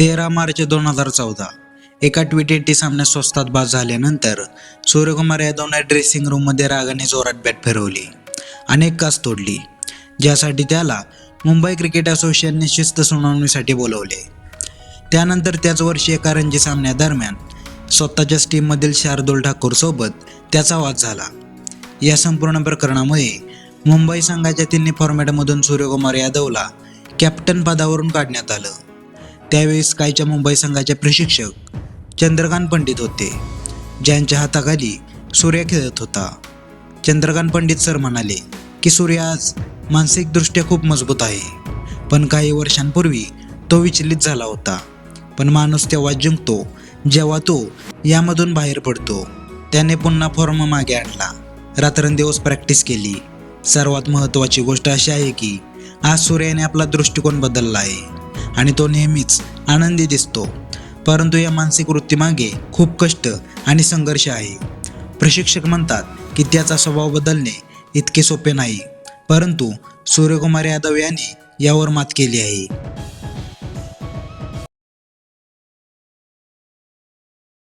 13 मार्च 2014 एका T20 सामन्यात स्वस्तात बाद झाल्यानंतर सूर्यकुमार यादवने ड्रेसिंग रूममध्ये रागाने जोरात बॅट फिरवली, अनेक कास तोडली, ज्यासाठी त्याला मुंबई क्रिकेट असोसिएशनने शिस्त सुनावणीसाठी बोलवले. त्यानंतर त्याच वर्षी एका रणजी सामन्यादरम्यान स्वतःच्याच टीममधील शार्दूल ठाकूरसोबत त्याचा वाद झाला. या संपूर्ण प्रकरणामुळे मुंबई संघाच्या तिन्ही फॉर्मॅटमधून सूर्यकुमार यादवला कॅप्टन पदावरून काढण्यात आलं. त्यावेळी स्कायच्या मुंबई संघाचे प्रशिक्षक चंद्रकांत पंडित होते, ज्यांच्या हाताखाली सूर्य खेळत होता. चंद्रकांत पंडित सर म्हणाले की सूर्य आज मानसिकदृष्ट्या खूप मजबूत आहे, पण काही वर्षांपूर्वी तो विचलित झाला होता. पण माणूस तेव्हा जिंकतो जेव्हा तो यामधून बाहेर पडतो. त्याने पुन्हा फॉर्म मागे आणला, रात्रंदिवस प्रॅक्टिस केली. सर्वात महत्त्वाची गोष्ट अशी आहे की आज सूर्याने आपला दृष्टिकोन बदलला आहे आणि तो नेहमीच आनंदी दिसतो. परंतु या मानसिक वृत्तीमागे खूप कष्ट आणि संघर्ष आहे. प्रशिक्षक म्हणतात की त्याचा स्वभाव बदलणे इतके सोपे नाही, परंतु सूर्यकुमार यादव यांनी यावर मात केली आहे.